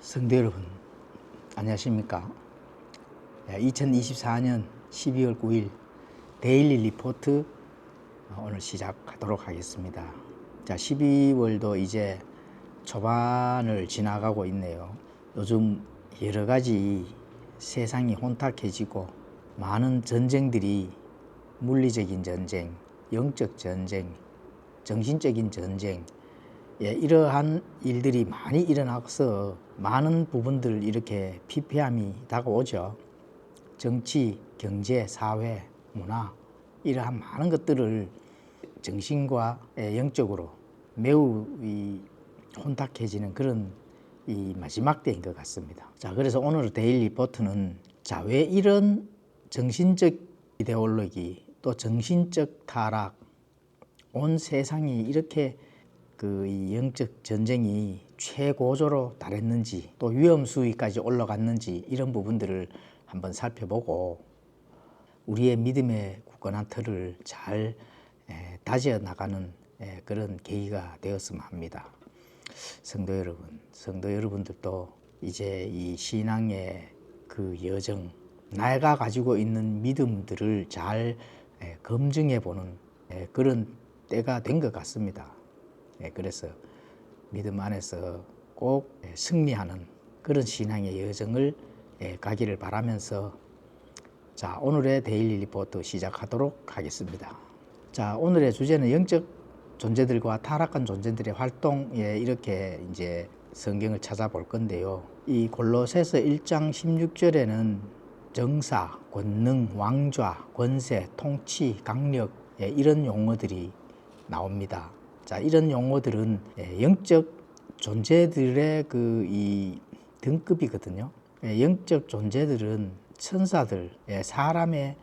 성도 여러분, 안녕하십니까? 2024년 12월 9일 데일리 리포트 오늘 시작하도록 하겠습니다. 자, 12월도 이제 초반을 지나가고 있네요. 요즘 여러 가지 세상이 혼탁해지고 많은 전쟁들이 물리적인 전쟁, 영적 전쟁, 정신적인 전쟁, 이러한 일들이 많이 일어나서 많은 부분들 이렇게 피폐함이 다가오죠. 정치, 경제, 사회, 문화 이러한 많은 것들을 정신과 영적으로 매우 혼탁해지는 그런 마지막 때인 것 같습니다. 자, 그래서 오늘 데일리 리포트는 왜 이런 정신적 이데올로기 또 정신적 타락 온 세상이 이렇게 이 영적 전쟁이 최고조로 달했는지 또 위험 수위까지 올라갔는지 이런 부분들을 한번 살펴보고 우리의 믿음의 굳건한 틀을 잘 다져 나가는 그런 계기가 되었으면 합니다. 성도 여러분들도 이제 이 신앙의 그 여정, 내가 가지고 있는 믿음들을 잘 검증해 보는 그런 때가 된 것 같습니다. 그래서 믿음 안에서 꼭 승리하는 그런 신앙의 여정을 가기를 바라면서 자, 오늘의 데일리 리포트 시작하도록 하겠습니다. 자, 오늘의 주제는 영적 존재들과 타락한 존재들의 활동에 이렇게 이제 성경을 찾아볼 건데요. 이 골로새서 1장 16절에는 정사, 권능, 왕좌, 권세, 통치, 강력 이런 용어들이 나옵니다. 자, 이런 용어들은 영적 존재들의 이 등급이거든요. 영적 존재들은 천사들, 사람의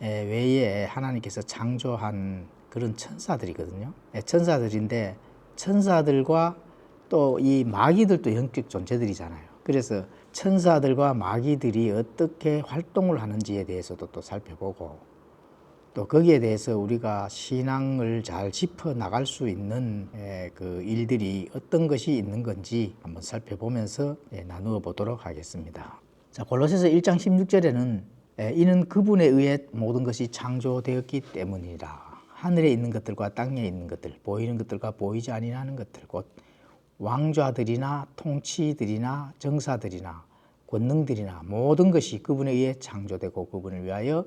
외에 하나님께서 창조한 그런 천사들이거든요. 천사들인데 천사들과 또 이 마귀들도 영적 존재들이잖아요. 그래서 천사들과 마귀들이 어떻게 활동을 하는지에 대해서도 또 살펴보고 또 거기에 대해서 우리가 신앙을 잘 짚어 나갈 수 있는 그 일들이 어떤 것이 있는 건지 한번 살펴보면서 나누어 보도록 하겠습니다. 자, 골로새서 1장 16절에는 이는 그분에 의해 모든 것이 창조되었기 때문이라. 하늘에 있는 것들과 땅에 있는 것들, 보이는 것들과 보이지 아니하는 것들, 곧 왕좌들이나 통치들이나 정사들이나 권능들이나 모든 것이 그분에 의해 창조되고 그분을 위하여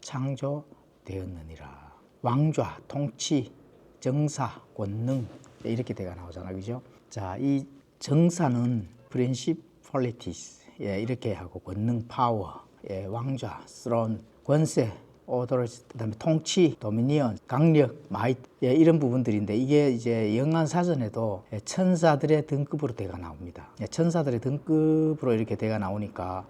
창조되었느니라. 왕좌, 통치, 정사, 권능 이렇게 대가 나오잖아요, 그죠? 자, 이 정사는 principalities 이렇게 하고 권능, 파워, 왕좌, throne, 권세, authority, 그다음에 통치, dominion, 강력, might 이런 부분들인데 이게 이제 영한 사전에도 천사들의 등급으로 대가 나옵니다. 천사들의 등급으로 이렇게 대가 나오니까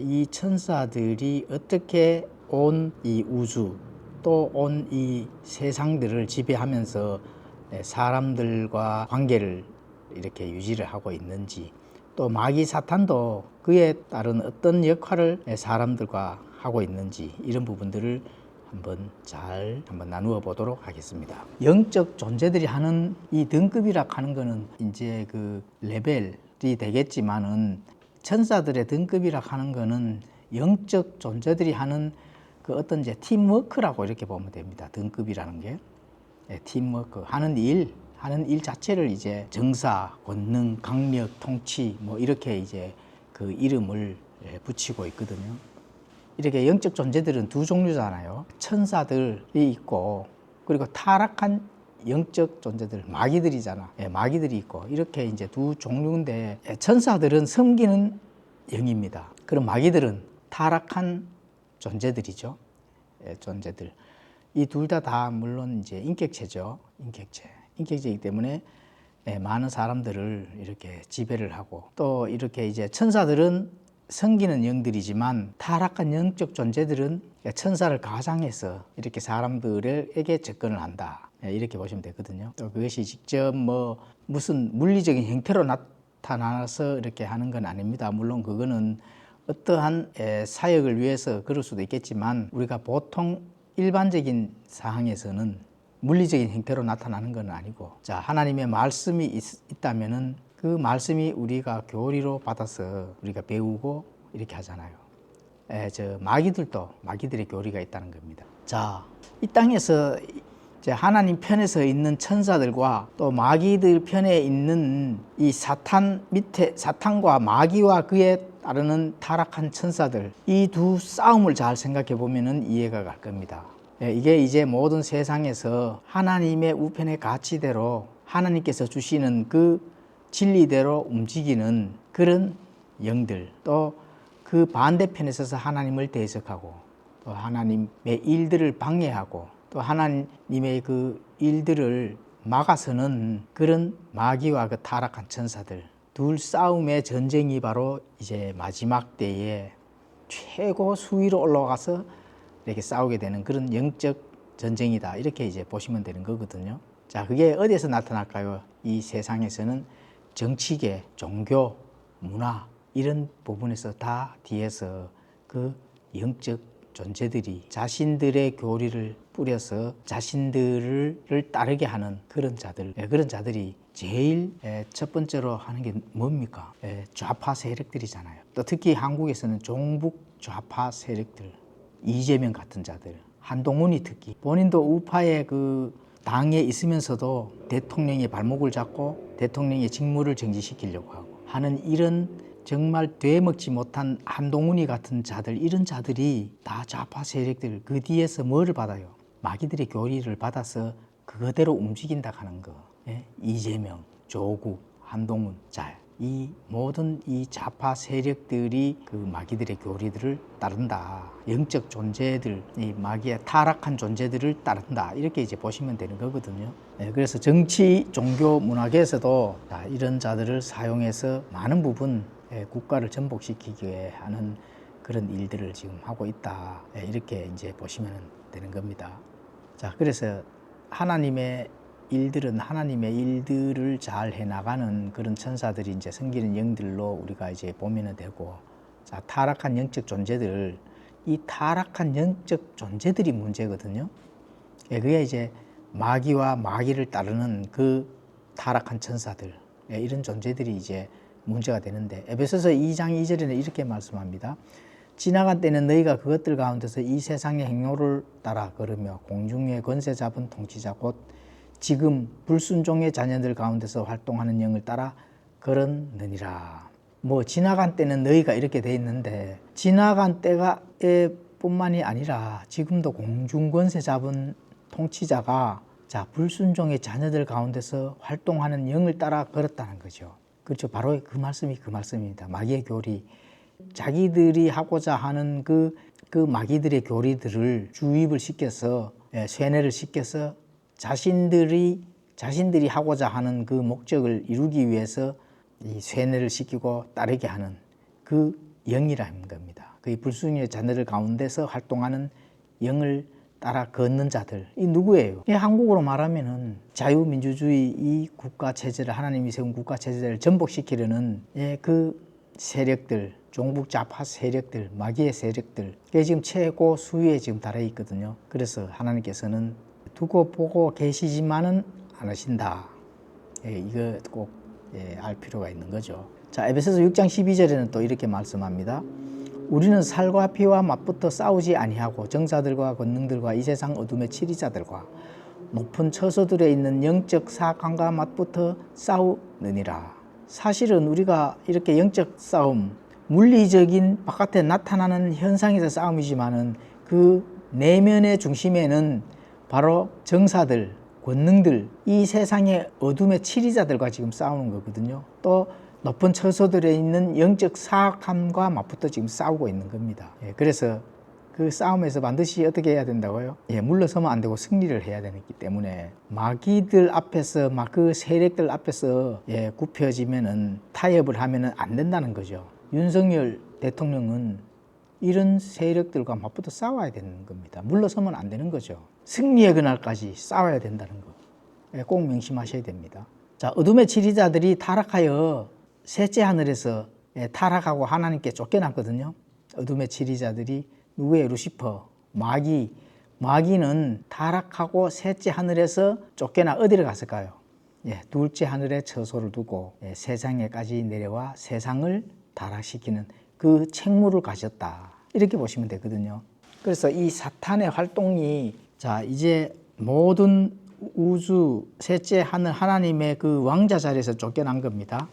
이 천사들이 어떻게 온 이 우주 또 온 이 세상들을 지배하면서 사람들과 관계를 이렇게 유지를 하고 있는지 또 마귀 사탄도 그에 따른 어떤 역할을 사람들과 하고 있는지 이런 부분들을 한번 나누어 보도록 하겠습니다. 영적 존재들이 하는 이 등급이라 하는 거는 이제 그 레벨이 되겠지만은 천사들의 등급이라 하는 거는 영적 존재들이 하는 그 어떤 이제 팀워크라고 이렇게 보면 됩니다. 등급이라는 게 팀워크 하는 일 자체를 이제 정사, 권능, 강력, 통치 뭐 이렇게 이제 그 이름을 붙이고 있거든요. 이렇게 영적 존재들은 두 종류잖아요. 천사들이 있고 그리고 타락한 영적 존재들 마귀들이잖아. 마귀들이 있고 이렇게 이제 두 종류인데 천사들은 섬기는 영입니다. 그럼 마귀들은 타락한 존재들이죠. 존재들. 이 둘 다 물론 이제 인격체죠. 인격체이기 때문에 많은 사람들을 이렇게 지배를 하고 또 이렇게 이제 천사들은 섬기는 영들이지만 타락한 영적 존재들은 천사를 가장해서 이렇게 사람들에게 접근을 한다. 이렇게 보시면 되거든요. 또 그것이 직접 뭐 무슨 물리적인 형태로 나타나서 이렇게 하는 건 아닙니다. 물론 그거는 어떠한 사역을 위해서 그럴 수도 있겠지만 우리가 보통 일반적인 상황에서는 물리적인 형태로 나타나는 건 아니고 자, 하나님의 말씀이 있다면은 그 말씀이 우리가 교리로 받아서 우리가 배우고 이렇게 하잖아요. 마귀들의 교리가 있다는 겁니다. 자, 이 땅에서 이제 하나님 편에 서 있는 천사들과 또 마귀들 편에 있는 이 사탄과 마귀와 그에 따르는 타락한 천사들, 이 두 싸움을 잘 생각해 보면은 이해가 갈 겁니다. 이게 이제 모든 세상에서 하나님의 우편의 가치대로 하나님께서 주시는 그 진리대로 움직이는 그런 영들, 또 그 반대편에 서서 하나님을 대적하고 또 하나님의 일들을 방해하고 또 하나님의 그 일들을 막아서는 그런 마귀와 그 타락한 천사들, 둘 싸움의 전쟁이 바로 이제 마지막 때에 최고 수위로 올라가서 이렇게 싸우게 되는 그런 영적 전쟁이다, 이렇게 이제 보시면 되는 거거든요. 자, 그게 어디에서 나타날까요? 이 세상에서는 정치계, 종교, 문화 이런 부분에서 다 뒤에서 그 영적 존재들이 자신들의 교리를 뿌려서 자신들을 따르게 하는 그런 자들이 제일 첫 번째로 하는 게 뭡니까? 좌파 세력들이잖아요. 또 특히 한국에서는 종북 좌파 세력들, 이재명 같은 자들, 한동훈이 특히 본인도 우파의 그 당에 있으면서도 대통령의 발목을 잡고 대통령의 직무를 정지시키려고 하고 하는 이런 정말 되먹지 못한 한동훈이 같은 자들, 이런 자들이 다 좌파 세력들, 그 뒤에서 뭐를 받아요? 마귀들의 교리를 받아서 그거대로 움직인다 하는 거. 이재명, 조국, 한동훈, 이 모든 이 좌파 세력들이 그 마귀들의 교리들을 따른다. 영적 존재들, 이 마귀의 타락한 존재들을 따른다. 이렇게 이제 보시면 되는 거거든요. 그래서 정치, 종교, 문화계에서도 이런 자들을 사용해서 많은 부분 국가를 전복시키기 위해 하는 그런 일들을 지금 하고 있다. 이렇게 이제 보시면 되는 겁니다. 자, 그래서 하나님의 일들을 잘 해나가는 그런 천사들이 이제 섬기는 영들로 우리가 이제 보면 되고, 자, 타락한 영적 존재들, 이 타락한 영적 존재들이 문제거든요. 그게 이제 마귀와 마귀를 따르는 그 타락한 천사들, 이런 존재들이 이제 문제가 되는데, 에베소서 2장 2절에는 이렇게 말씀합니다. 지나간 때는 너희가 그것들 가운데서 이 세상의 행로를 따라 걸으며 공중의 권세 잡은 통치자 곧 지금 불순종의 자녀들 가운데서 활동하는 영을 따라 걸었느니라. 지나간 때는 너희가 이렇게 돼 있는데, 지나간 때가 뿐만이 아니라 지금도 공중 권세 잡은 통치자가 불순종의 자녀들 가운데서 활동하는 영을 따라 걸었다는 거죠. 그렇죠. 바로 그 말씀입니다. 마귀의 교리. 자기들이 하고자 하는 그 마귀들의 교리들을 주입을 시켜서, 쇠뇌를 시켜서 자신들이 하고자 하는 그 목적을 이루기 위해서 이 쇠뇌를 시키고 따르게 하는 그 영이라는 겁니다. 그 불순종의 자녀들 가운데서 활동하는 영을 따라 걷는 자들, 이 누구예요? 한국으로 말하면은 자유민주주의 이 국가 체제를, 하나님이 세운 국가 체제를 전복시키려는 그 세력들, 종북 좌파 세력들, 마귀의 세력들, 그게 지금 최고 수위에 지금 달해 있거든요. 그래서 하나님께서는 두고 보고 계시지만은 안 하신다. 이거 꼭 알 필요가 있는 거죠. 자, 에베소서 6장 12절에는 또 이렇게 말씀합니다. 우리는 살과 피와 맞붙어 싸우지 아니하고 정사들과 권능들과 이 세상 어둠의 치리자들과 높은 처소들에 있는 영적 사악함과 맞붙어 싸우느니라. 사실은 우리가 이렇게 영적 싸움, 물리적인 바깥에 나타나는 현상에서 싸움이지만은 그 내면의 중심에는 바로 정사들, 권능들, 이 세상의 어둠의 치리자들과 지금 싸우는 거거든요. 또 높은 처소들에 있는 영적 사악함과 맞붙어 지금 싸우고 있는 겁니다. 그래서 그 싸움에서 반드시 어떻게 해야 된다고요? 물러서면 안 되고 승리를 해야 되기 때문에 마귀들 앞에서, 그 세력들 앞에서 굽혀지면은, 타협을 하면은 안 된다는 거죠. 윤석열 대통령은 이런 세력들과 맞붙어 싸워야 되는 겁니다. 물러서면 안 되는 거죠. 승리의 그날까지 싸워야 된다는 거. 꼭 명심하셔야 됩니다. 자, 어둠의 치리자들이 타락하여 셋째 하늘에서 타락하고 하나님께 쫓겨났거든요. 어둠의 치리자들이 누구예요? 루시퍼, 마귀는 타락하고 셋째 하늘에서 쫓겨나 어디로 갔을까요? 둘째 하늘에 처소를 두고 세상에까지 내려와 세상을 타락시키는 그 책무를 가졌다. 이렇게 보시면 되거든요. 그래서 이 사탄의 활동이 자 이제 모든 우주 셋째 하늘 하나님의 그 왕자 자리에서 쫓겨난 겁니다.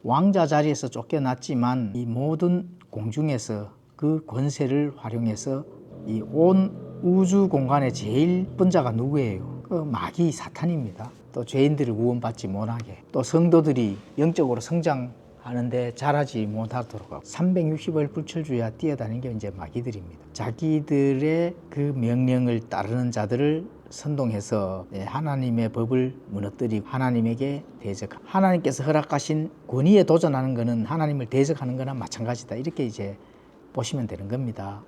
왕자 자리에서 쫓겨났지만 이 모든 공중에서 그 권세를 활용해서 이 온 우주 공간의 제일 번자가 누구예요? 그 마귀 사탄입니다. 또 죄인들을 구원받지 못하게, 또 성도들이 영적으로 성장하는데 자라지 못하도록 360일 불철주야 뛰어다니는 게 이제 마귀들입니다. 자기들의 그 명령을 따르는 자들을 선동해서 하나님의 법을 무너뜨리고 하나님에게 대적하고, 하나님께서 허락하신 권위에 도전하는 것은 하나님을 대적하는 거나 마찬가지다. 이렇게 이제 보시면 되는 겁니다.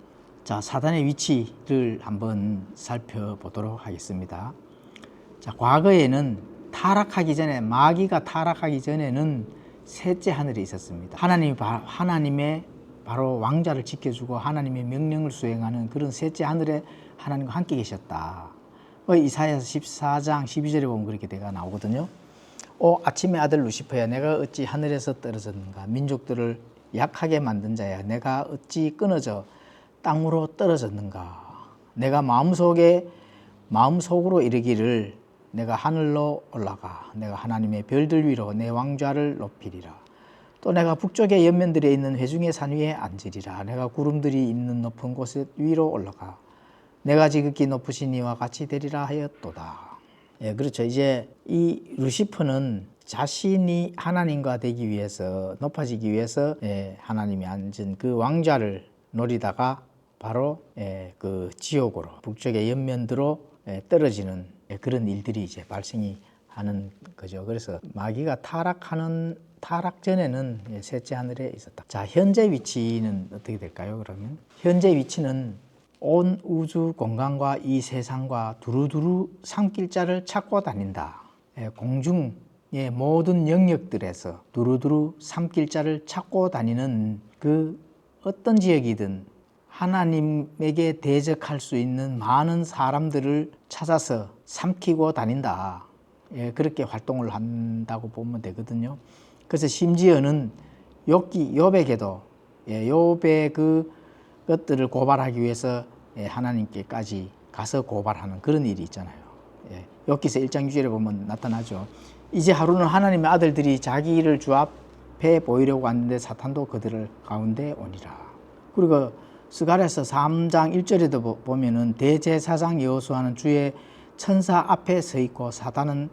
자, 사단의 위치를 한번 살펴보도록 하겠습니다. 자, 과거에는 타락하기 전에, 마귀가 타락하기 전에는 셋째 하늘에 있었습니다. 하나님의 바로 왕자를 지켜주고 하나님의 명령을 수행하는 그런 셋째 하늘에 하나님과 함께 계셨다. 이사야서 14장 12절에 보면 그렇게 내가 나오거든요. 아침의 아들 루시퍼야, 내가 어찌 하늘에서 떨어졌는가? 민족들을 약하게 만든 자야, 내가 어찌 끊어져 땅으로 떨어졌는가? 내가 마음속으로 이르기를 내가 하늘로 올라가 내가 하나님의 별들 위로 내 왕좌를 높이리라. 또 내가 북쪽의 연면들에 있는 회중의 산 위에 앉으리라. 내가 구름들이 있는 높은 곳 위로 올라가 내가 지극히 높으신 이와 같이 되리라 하였도다. 그렇죠. 이제 이 루시퍼는 자신이 하나님과 되기 위해서, 높아지기 위해서 하나님이 앉은 그 왕좌를 노리다가 바로 그 지옥으로, 북쪽의 연면으로 떨어지는 그런 일들이 이제 발생이 하는 거죠. 그래서 마귀가 타락 전에는 셋째 하늘에 있었다. 자, 현재 위치는 어떻게 될까요? 그러면 현재 위치는 온 우주 공간과 이 세상과 두루두루 삼킬 자를 찾고 다닌다. 공중의 모든 영역들에서 두루두루 삼킬 자를 찾고 다니는 그 어떤 지역이든 하나님에게 대적할 수 있는 많은 사람들을 찾아서 삼키고 다닌다. 그렇게 활동을 한다고 보면 되거든요. 그래서 심지어는 욥에게도 욥의 그 것들을 고발하기 위해서 하나님께까지 가서 고발하는 그런 일이 있잖아요. 욥기서 1장 6절에 보면 나타나죠. 이제 하루는 하나님의 아들들이 자기를 주 앞에 보이려고 하는데 사탄도 그들을 가운데 오니라. 그리고 스가랴서 3장 1절에도 보면은 대제사장 여호수아는 주의 천사 앞에 서 있고 사단은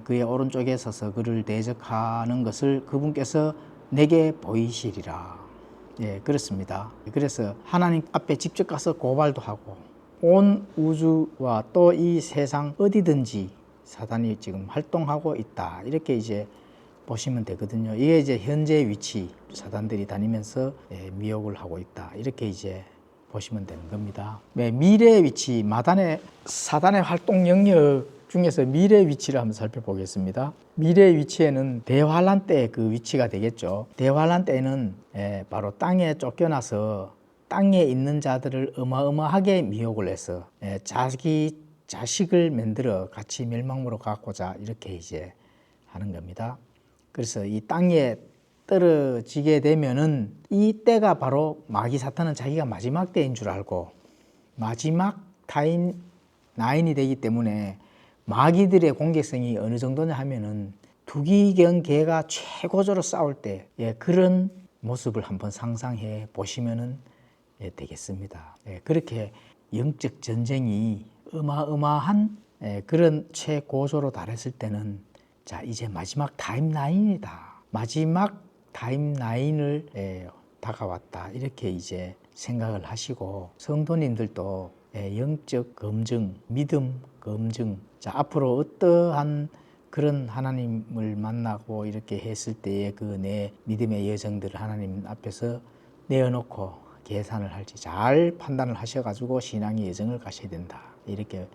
그의 오른쪽에 서서 그를 대적하는 것을 그분께서 내게 보이시리라. 그렇습니다. 그래서 하나님 앞에 직접 가서 고발도 하고 온 우주와 또 이 세상 어디든지 사단이 지금 활동하고 있다. 이렇게 이제 보시면 되거든요. 이게 이제 현재 위치, 사단들이 다니면서 미혹을 하고 있다. 이렇게 이제 보시면 되는 겁니다. 미래의 위치, 사단의 활동 영역 중에서 미래의 위치를 한번 살펴보겠습니다. 미래의 위치에는 대환란 때의 그 위치가 되겠죠. 대환란 때는 바로 땅에 쫓겨나서 땅에 있는 자들을 어마어마하게 미혹을 해서 자기 자식을 만들어 같이 멸망으로 가고자 이렇게 이제 하는 겁니다. 그래서 이 땅에 떨어지게 되면은 이 때가 바로 마귀 사탄은 자기가 마지막 때인 줄 알고 마지막 타임 9이 되기 때문에 마귀들의 공격성이 어느 정도냐 하면은 투기경 개가 최고조로 싸울 때 그런 모습을 한번 상상해 보시면은 되겠습니다. 그렇게 영적 전쟁이 어마어마한 그런 최고조로 달했을 때는 자, 이제 마지막 타임라인이다. 마지막 타임라인을 다가왔다. 이렇게 이제 생각을 하시고 성도님들도 영적 검증, 믿음 검증. 자, 앞으로 어떠한 그런 하나님을 만나고 이렇게 했을 때에 그 내 믿음의 여정들을 하나님 앞에서 내어놓고 계산을 할지 잘 판단을 하셔가지고 신앙의 여정을 가셔야 된다. 이렇게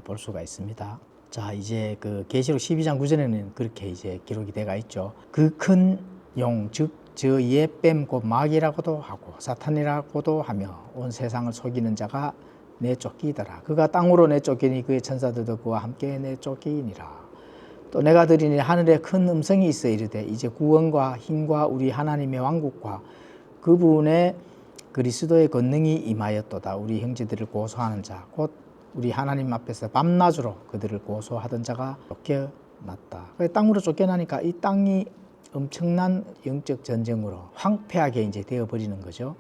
볼 수가 있습니다. 자, 이제 그 계시록 12장 9절에는 그렇게 이제 기록이 되어 있죠. 그 큰 용, 즉 저 예뱀 곧 마귀라고도 하고 사탄이라고도 하며 온 세상을 속이는 자가 내쫓기더라. 그가 땅으로 내쫓기니 그의 천사들도 그와 함께 내쫓기니라. 또 내가 들으니 하늘에 큰 음성이 있어 이르되 이제 구원과 힘과 우리 하나님의 왕국과 그분의 그리스도의 권능이 임하였도다. 우리 형제들을 고소하는 자 곧 우리 하나님 앞에서 밤낮으로 그들을 고소하던 자가 쫓겨났다. 땅으로 쫓겨나니까 이 땅이 엄청난 영적 전쟁으로 황폐하게 이제 되어버리는 거죠.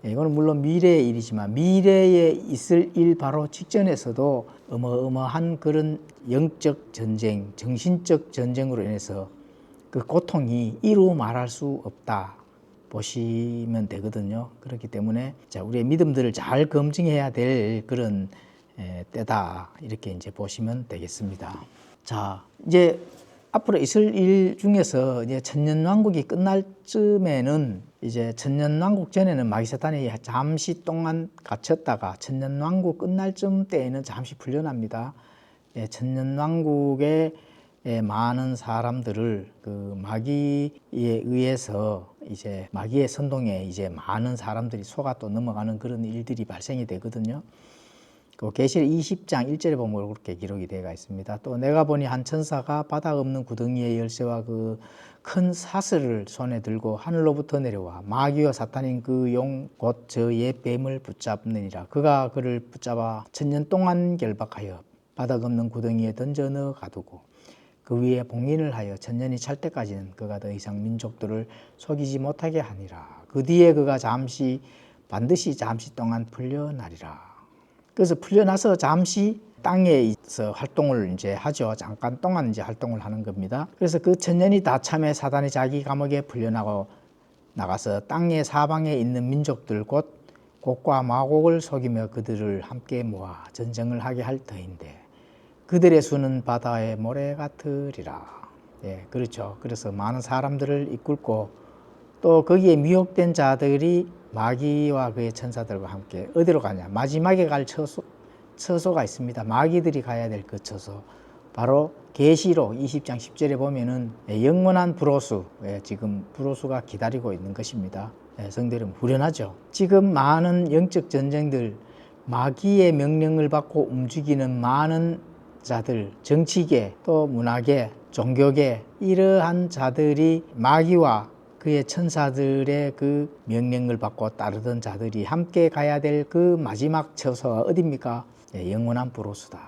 이거는 물론 미래의 일이지만 미래에 있을 일 바로 직전에서도 어마어마한 그런 영적 전쟁, 정신적 전쟁으로 인해서 그 고통이 이루 말할 수 없다 보시면 되거든요. 그렇기 때문에 자, 우리의 믿음들을 잘 검증해야 될 그런 때다 이렇게 이제 보시면 되겠습니다. 자, 이제 앞으로 있을 일 중에서 이제 천년왕국이 끝날 쯤에는 이제 천년왕국 전에는 마귀사탄이 잠시 동안 갇혔다가 천년왕국 끝날 쯤 때에는 잠시 풀려납니다. 천년왕국에 많은 사람들을 그 마귀에 의해서 이제 마귀의 선동에 이제 많은 사람들이 속아 또 넘어가는 그런 일들이 발생이 되거든요. 그 계시록 20장 1절에 보면 그렇게 기록이 되어 있습니다. 또 내가 보니 한 천사가 바닥 없는 구덩이의 열쇠와 그 큰 사슬을 손에 들고 하늘로부터 내려와 마귀와 사탄인 그 용 곧 저 옛 뱀을 붙잡느니라. 그가 그를 붙잡아 천년 동안 결박하여 바닥 없는 구덩이에 던져 넣어 가두고 그 위에 봉인을 하여 천년이 찰 때까지는 그가 더 이상 민족들을 속이지 못하게 하니라. 그 뒤에 그가 반드시 잠시 동안 풀려나리라. 그래서 풀려나서 잠시 땅에서 활동을 이제 하죠. 잠깐 동안 이제 활동을 하는 겁니다. 그래서 그 천년이 다 참에 사단이 자기 감옥에 나가서 땅의 사방에 있는 민족들 곧 곡과 마곡을 속이며 그들을 함께 모아 전쟁을 하게 할 터인데 그들의 수는 바다의 모래 같으리라. 예, 그렇죠. 그래서 많은 사람들을 이끌고 또 거기에 미혹된 자들이 마귀와 그의 천사들과 함께 어디로 가냐? 마지막에 갈 처소가 있습니다. 마귀들이 가야 될 그 처소. 바로 계시록 20장 10절에 보면은 영원한 불호수, 지금 불호수가 기다리고 있는 것입니다. 성도여러분 후련하죠. 지금 많은 영적 전쟁들, 마귀의 명령을 받고 움직이는 많은 자들, 정치계, 또 문화계, 종교계 이러한 자들이 마귀와 그의 천사들의 그 명령을 받고 따르던 자들이 함께 가야 될 그 마지막 처소가 어디입니까? 영원한 불호수다.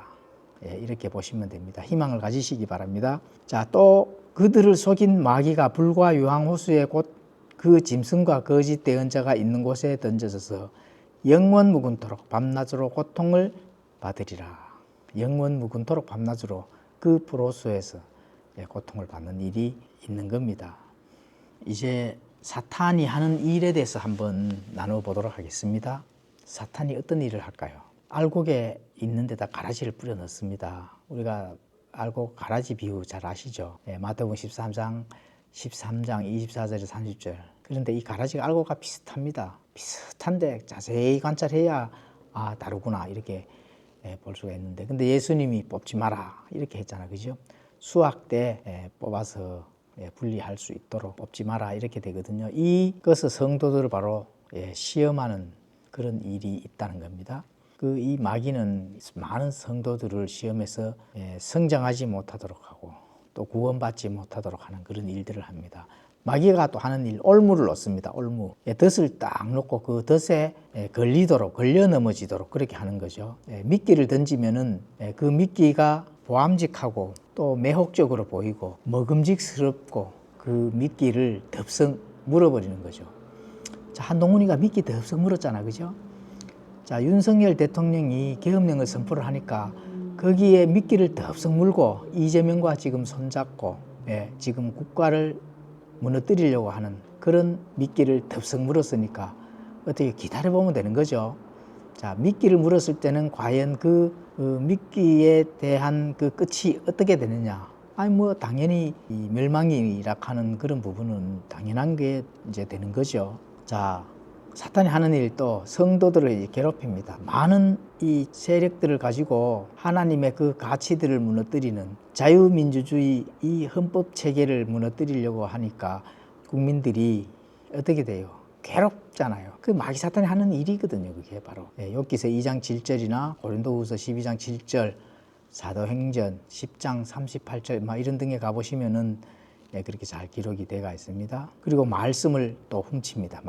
이렇게 보시면 됩니다. 희망을 가지시기 바랍니다. 자, 또 그들을 속인 마귀가 불과 유황호수에 곧 그 짐승과 거짓 대언자가 있는 곳에 던져져서 영원 묵은토록 밤낮으로 고통을 받으리라. 영원 묵은토록 밤낮으로 그 불호수에서 고통을 받는 일이 있는 겁니다. 이제 사탄이 하는 일에 대해서 한번 나눠보도록 하겠습니다. 사탄이 어떤 일을 할까요? 알곡에 있는 데다 가라지를 뿌려 넣습니다. 우리가 알곡 가라지 비유 잘 아시죠? 마태복음 13장 24절에서 30절. 그런데 이 가라지가 알곡과 비슷합니다. 비슷한데 자세히 관찰해야 다르구나 이렇게 볼 수가 있는데, 근데 예수님이 뽑지 마라 이렇게 했잖아, 그죠? 수확 때 뽑아서 분리할 수 있도록 뽑지 마라 이렇게 되거든요. 이것을 성도들을 바로 시험하는 그런 일이 있다는 겁니다. 이 마귀는 많은 성도들을 시험해서 성장하지 못하도록 하고 또 구원받지 못하도록 하는 그런 일들을 합니다. 마귀가 또 하는 일, 올무를 놓습니다. 올무. 덫을 딱 놓고 그 덫에 걸려 넘어지도록 그렇게 하는 거죠. 미끼를 던지면은 그 미끼가 보암직하고 또 매혹적으로 보이고 먹음직스럽고 그 미끼를 덥석 물어버리는 거죠. 자, 한동훈이가 미끼 덥석 물었잖아, 그죠? 자, 윤석열 대통령이 계엄령을 선포를 하니까 거기에 미끼를 덥석 물고 이재명과 지금 손잡고 지금 국가를 무너뜨리려고 하는 그런 미끼를 덥석 물었으니까 어떻게 기다려보면 되는 거죠. 자, 미끼를 물었을 때는 과연 그 미끼에 대한 그 끝이 어떻게 되느냐? 당연히 이 멸망이라 하는 그런 부분은 당연한 게 이제 되는 거죠. 자, 사탄이 하는 일 또 성도들을 괴롭힙니다. 많은 이 세력들을 가지고 하나님의 그 가치들을 무너뜨리는 자유민주주의 이 헌법 체계를 무너뜨리려고 하니까 국민들이 어떻게 돼요? 괴롭잖아요. 그 마귀 사탄이 하는 일이거든요. 그게 바로 욥기서 2장 7절이나 고린도후서 12장 7절 사도행전 10장 38절 막 이런 등에 가보시면은 그렇게 잘 기록이 되어 있습니다. 그리고 말씀을 또 훔칩니다.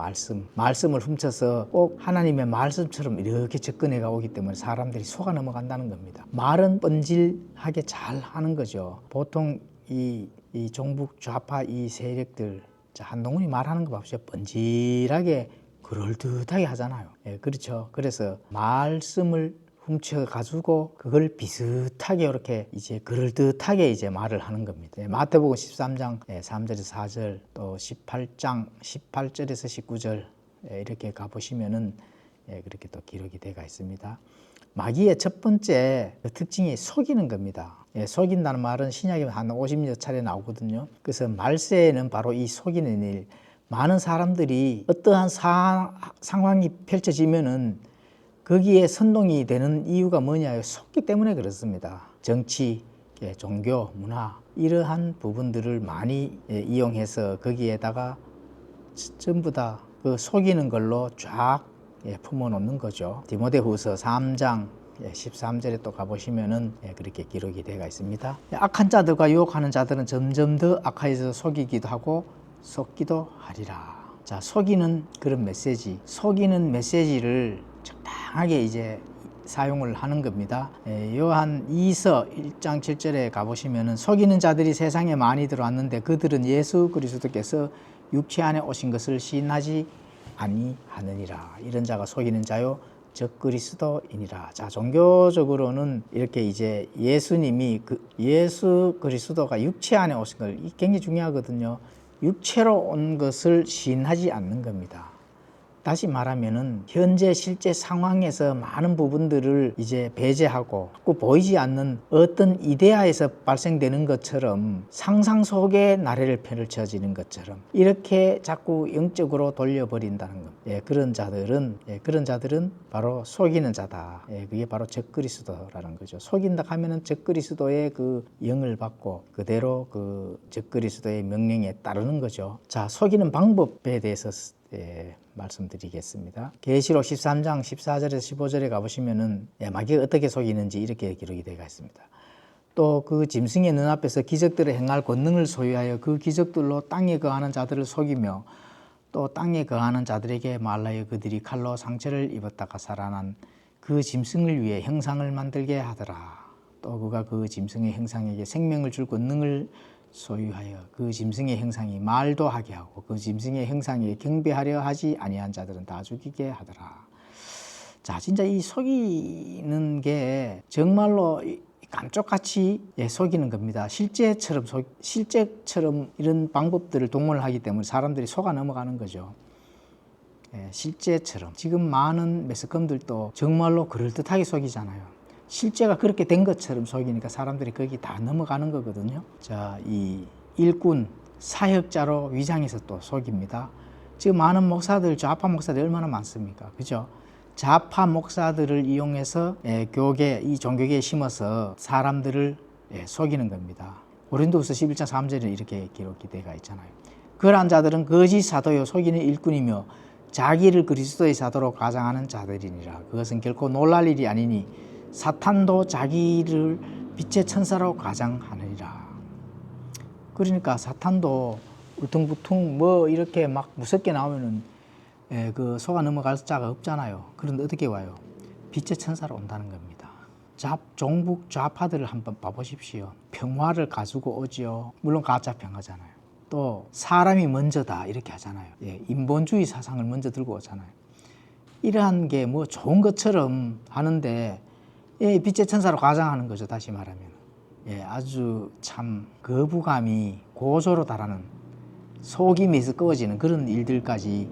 말씀을 훔쳐서 꼭 하나님의 말씀처럼 이렇게 접근해가 오기 때문에 사람들이 속아 넘어간다는 겁니다. 말은 뻔질하게 잘 하는 거죠. 보통 이 종북 좌파 이 세력들, 한동훈이 말하는 거 봅시다. 뻔질하게 그럴듯하게 하잖아요. 그렇죠. 그래서 말씀을 훔쳐가지고 그걸 비슷하게 이렇게 이제 그럴듯하게 이제 말을 하는 겁니다. 마태복음 13장 3절에서 4절 또 18장 18절에서 19절 이렇게 가보시면은 그렇게 또 기록이 되어 있습니다. 마귀의 첫 번째 특징이 속이는 겁니다. 속인다는 말은 신약에 한 50여 차례 나오거든요. 그래서 말세에는 바로 이 속이는 일, 많은 사람들이 어떠한 상황이 펼쳐지면은 거기에 선동이 되는 이유가 뭐냐, 속기 때문에 그렇습니다. 정치, 종교, 문화 이러한 부분들을 많이 이용해서 거기에다가 전부 다 그 속이는 걸로 쫙 품어놓는 거죠. 디모데후서 3장 13절에 또 가보시면은 그렇게 기록이 되어 있습니다. 악한 자들과 유혹하는 자들은 점점 더 악하여서 속이기도 하고 속기도 하리라. 자, 속이는 그런 메시지, 속이는 메시지를 적당하게 이제 사용을 하는 겁니다. 요한 2서 1장 7절에 가보시면은 속이는 자들이 세상에 많이 들어왔는데 그들은 예수 그리스도께서 육체 안에 오신 것을 시인하지 아니하느니라. 이런 자가 속이는 자요 적 그리스도이니라. 자, 종교적으로는 이렇게 이제 예수님이 예수 그리스도가 육체 안에 오신 걸, 이 굉장히 중요하거든요. 육체로 온 것을 시인하지 않는 겁니다. 다시 말하면은 현재 실제 상황에서 많은 부분들을 이제 배제하고 자꾸 보이지 않는 어떤 이데아에서 발생되는 것처럼 상상 속에 나래를 펼쳐지는 것처럼 이렇게 자꾸 영적으로 돌려버린다는 겁니다. 그런 자들은 바로 속이는 자다. 그게 바로 적그리스도라는 거죠. 속인다 하면은 적그리스도의 그 영을 받고 그대로 그 적그리스도의 명령에 따르는 거죠. 자, 속이는 방법에 대해서 말씀드리겠습니다. 계시록 13장 14절에서 15절에 가보시면은 마귀가 어떻게 속이는지 이렇게 기록이 되어 있습니다. 또 그 짐승의 눈앞에서 기적들을 행할 권능을 소유하여 그 기적들로 땅에 거하는 자들을 속이며 또 땅에 거하는 자들에게 말하여 그들이 칼로 상처를 입었다가 살아난 그 짐승을 위해 형상을 만들게 하더라. 또 그가 그 짐승의 형상에게 생명을 줄 권능을 소유하여 그 짐승의 형상이 말도 하게 하고 그 짐승의 형상에 경배하려 하지 아니한 자들은 다 죽이게 하더라. 자, 진짜 이 속이는 게 정말로 감쪽같이 속이는 겁니다. 실제처럼 이런 방법들을 동원하기 때문에 사람들이 속아 넘어가는 거죠. 실제처럼 지금 많은 매스컴들도 정말로 그럴듯하게 속이잖아요. 실제가 그렇게 된 것처럼 속이니까 사람들이 거기 다 넘어가는 거거든요. 자, 이 일꾼, 사역자로 위장해서 또 속입니다. 지금 많은 목사들, 좌파 목사들 얼마나 많습니까? 그죠? 좌파 목사들을 이용해서 교계, 이 종교계에 심어서 사람들을 속이는 겁니다. 고린도후서 11장 3절에 이렇게 기록이 되어 있잖아요. 그러한 자들은 거짓 사도요 속이는 일꾼이며 자기를 그리스도의 사도로 가장하는 자들이니라. 그것은 결코 놀랄 일이 아니니 사탄도 자기를 빛의 천사로 가장하느니라. 그러니까 사탄도 울퉁불퉁 뭐 이렇게 막 무섭게 나오면은 그 속아 넘어갈 자가 없잖아요. 그런데 어떻게 와요? 빛의 천사로 온다는 겁니다. 종북 좌파들을 한번 봐보십시오. 평화를 가지고 오지요. 물론 가짜 평화잖아요. 또 사람이 먼저다 이렇게 하잖아요. 인본주의 사상을 먼저 들고 오잖아요. 이러한 게 뭐 좋은 것처럼 하는데 빛의 천사로 가장하는 거죠. 다시 말하면 아주 참 거부감이 고조로 달하는 속임에서 꺼지는 그런 일들까지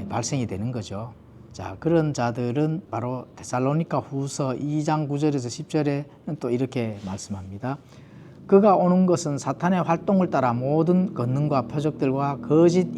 발생이 되는 거죠. 자, 그런 자들은 바로 데살로니가 후서 2장 9절에서 10절에는 또 이렇게 말씀합니다. 그가 오는 것은 사탄의 활동을 따라 모든 권능과 표적들과 거짓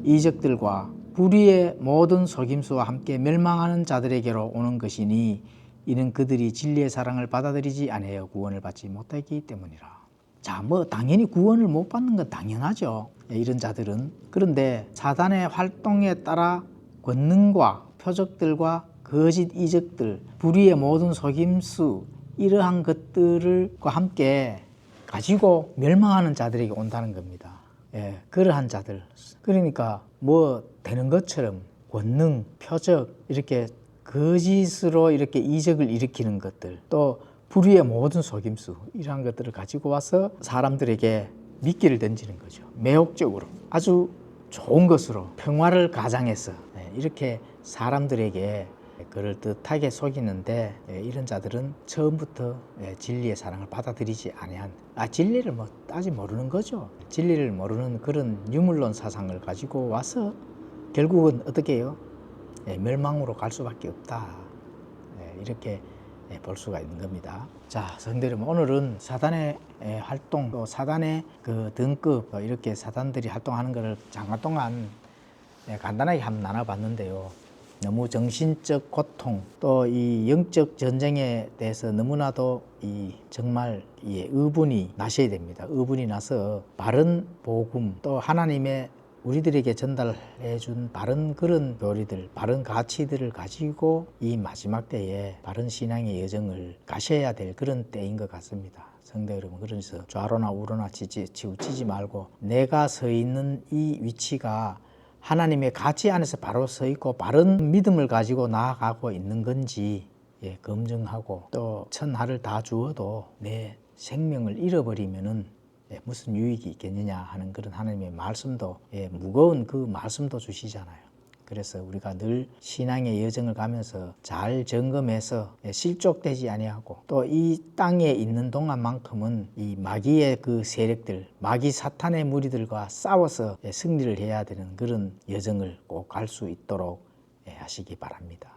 이적들과 불의의 모든 속임수와 함께 멸망하는 자들에게로 오는 것이니 이는 그들이 진리의 사랑을 받아들이지 아니하여 구원을 받지 못하기 때문이라. 자, 뭐 당연히 구원을 못 받는 건 당연하죠. 이런 자들은. 그런데 사단의 활동에 따라 권능과 표적들과 거짓 이적들, 불의의 모든 속임수 이러한 것들과 함께 가지고 멸망하는 자들에게 온다는 겁니다. 예, 그러한 자들. 그러니까 뭐 되는 것처럼 권능, 표적 이렇게 거짓으로 이렇게 이적을 일으키는 것들, 또 불의의 모든 속임수 이러한 것들을 가지고 와서 사람들에게 미끼를 던지는 거죠. 매혹적으로 아주 좋은 것으로 평화를 가장해서 이렇게 사람들에게 그럴듯하게 속이는데 이런 자들은 처음부터 진리의 사랑을 받아들이지 아니한 진리를 뭐 아직 모르는 거죠. 진리를 모르는 그런 유물론 사상을 가지고 와서 결국은 어떻게 해요? 멸망으로 갈 수밖에 없다. 이렇게 볼 수가 있는 겁니다. 자, 성도 여러분, 오늘은 사단의 활동, 또 사단의 그 등급, 이렇게 사단들이 활동하는 것을 잠깐 동안 간단하게 한번 나눠봤는데요. 너무 정신적 고통, 또 이 영적 전쟁에 대해서 너무나도 정말 의분이 나셔야 됩니다. 의분이 나서 바른 복음, 또 하나님의 우리들에게 전달해 준 바른 그런 교리들, 바른 가치들을 가지고 이 마지막 때에 바른 신앙의 여정을 가셔야 될 그런 때인 것 같습니다. 성도 여러분, 그래서 좌로나 우로나 치우치지 말고 내가 서 있는 이 위치가 하나님의 가치 안에서 바로 서 있고 바른 믿음을 가지고 나아가고 있는 건지 검증하고, 또 천하를 다 주어도 내 생명을 잃어버리면은 무슨 유익이 있겠느냐 하는 그런 하나님의 말씀도, 무거운 그 말씀도 주시잖아요. 그래서 우리가 늘 신앙의 여정을 가면서 잘 점검해서 실족되지 아니하고, 또 이 땅에 있는 동안만큼은 이 마귀의 그 세력들, 마귀 사탄의 무리들과 싸워서 승리를 해야 되는 그런 여정을 꼭 갈 수 있도록 하시기 바랍니다.